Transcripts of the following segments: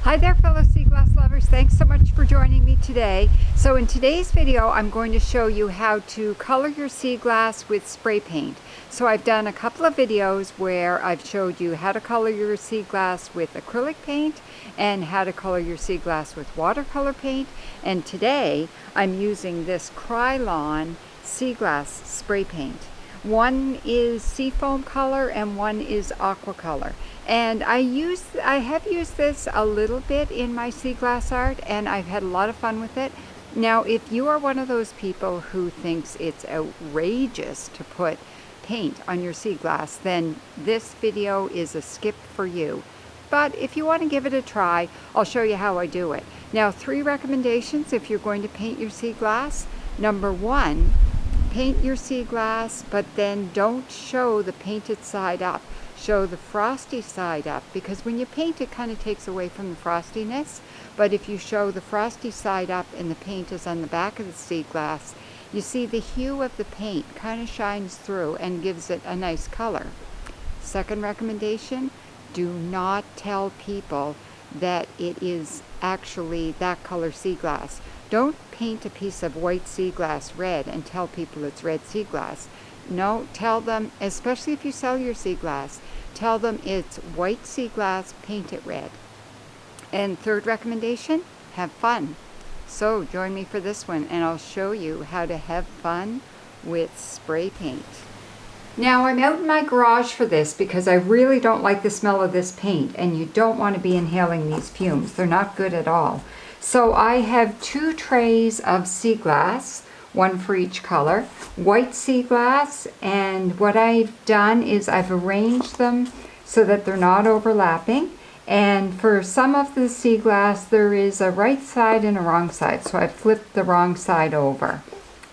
Hi there, fellow sea glass lovers. Thanks so much for joining me today. So in today's video, I'm going to show you how to color your sea glass with spray paint. So I've done a couple of videos where I've showed you how to color your sea glass with acrylic paint and how to color your sea glass with watercolor paint. And today I'm using this Krylon Seaglass Spray Paint. One is seafoam color and one is aqua color. And I have used this a little bit in my sea glass art, and I've had a lot of fun with it. Now, if you are one of those people who thinks it's outrageous to put paint on your sea glass, then this video is a skip for you. But if you want to give it a try, I'll show you how I do it. Now, 3 recommendations if you're going to paint your sea glass. Number 1, paint your sea glass, but then don't show the painted side up. Show the frosty side up, because when you paint it kind of takes away from the frostiness. But if you show the frosty side up and the paint is on the back of the sea glass, you see the hue of the paint kind of shines through and gives it a nice color. Second recommendation, do not tell people that it is actually that color sea glass. Don't paint a piece of white sea glass red and tell people it's red sea glass. No, tell them, especially if you sell your sea glass, tell them it's white sea glass, paint it red. And third recommendation, have fun. So join me for this one and I'll show you how to have fun with spray paint. Now I'm out in my garage for this because I really don't like the smell of this paint, and you don't want to be inhaling these fumes. They're not good at all. So I have 2 trays of sea glass, one for each color, white sea glass, and what I've done is I've arranged them so that they're not overlapping. And for some of the sea glass there is a right side and a wrong side, so I flipped the wrong side over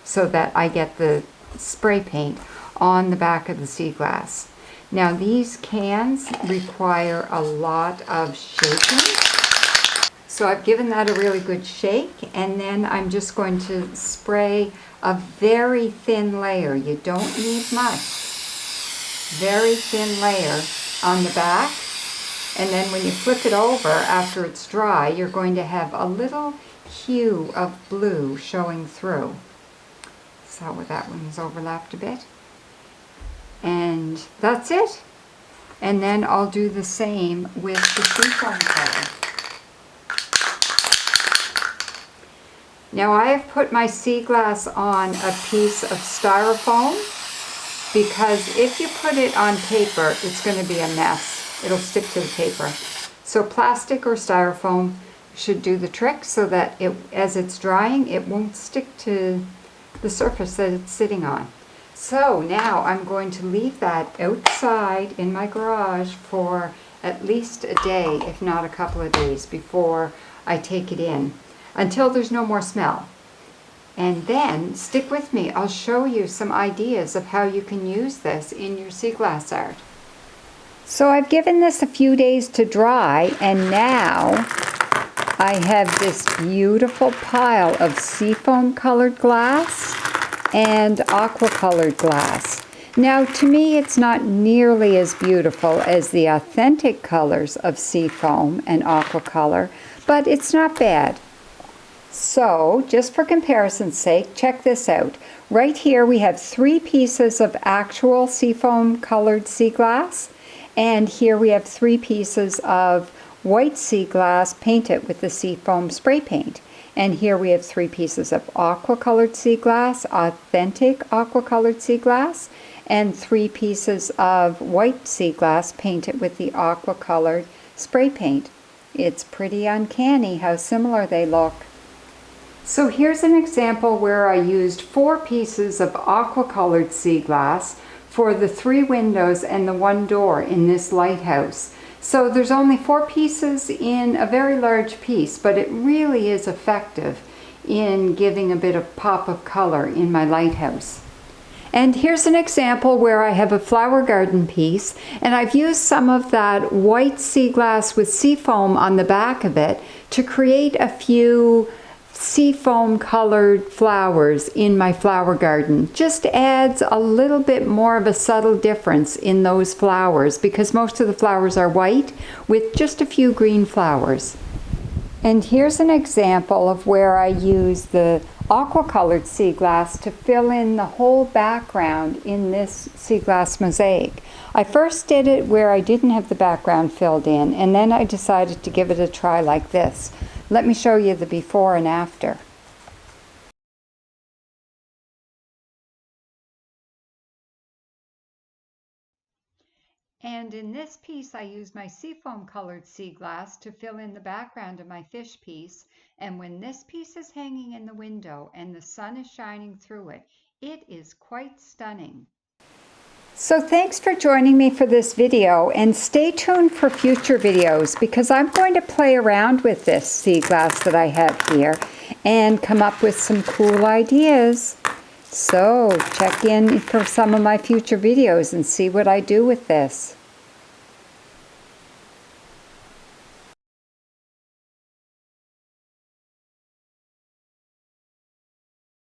so that I get the spray paint on the back of the sea glass. Now these cans require a lot of shaking. So I've given that a really good shake, and then I'm just going to spray a very thin layer. You don't need much. Very thin layer on the back. And then when you flip it over after it's dry, you're going to have a little hue of blue showing through. So that one's overlapped a bit. And that's it. And then I'll do the same with the seafoam color. Now I have put my sea glass on a piece of styrofoam, because if you put it on paper, it's going to be a mess. It'll stick to the paper. So plastic or styrofoam should do the trick so that as it's drying, it won't stick to the surface that it's sitting on. So now I'm going to leave that outside in my garage for at least a day, if not a couple of days, before I take it in, until there's no more smell. And then stick with me, I'll show you some ideas of how you can use this in your sea glass art. So I've given this a few days to dry, and now I have this beautiful pile of seafoam colored glass and aqua colored glass. Now to me it's not nearly as beautiful as the authentic colors of seafoam and aqua color, but it's not bad. So, just for comparison's sake, check this out. Right here we have 3 pieces of actual seafoam colored sea glass, and here we have 3 pieces of white sea glass painted with the seafoam spray paint. And here we have 3 pieces of aqua colored sea glass, authentic aqua colored sea glass, and 3 pieces of white sea glass painted with the aqua colored spray paint. It's pretty uncanny how similar they look. So here's an example where I used 4 pieces of aqua colored sea glass for the 3 windows and the 1 door in this lighthouse. So there's only 4 pieces in a very large piece, but it really is effective in giving a bit of pop of color in my lighthouse. And here's an example where I have a flower garden piece, and I've used some of that white sea glass with seafoam on the back of it to create a few seafoam colored flowers in my flower garden. Just adds a little bit more of a subtle difference in those flowers, because most of the flowers are white with just a few green flowers. And here's an example of where I use the aqua-colored sea glass to fill in the whole background in this sea glass mosaic. I first did it where I didn't have the background filled in, and then I decided to give it a try like this. Let me show you the before and after. And in this piece, I used my seafoam colored sea glass to fill in the background of my fish piece. And when this piece is hanging in the window and the sun is shining through it, it is quite stunning. So thanks for joining me for this video, and stay tuned for future videos because I'm going to play around with this sea glass that I have here and come up with some cool ideas. So check in for some of my future videos and see what I do with this.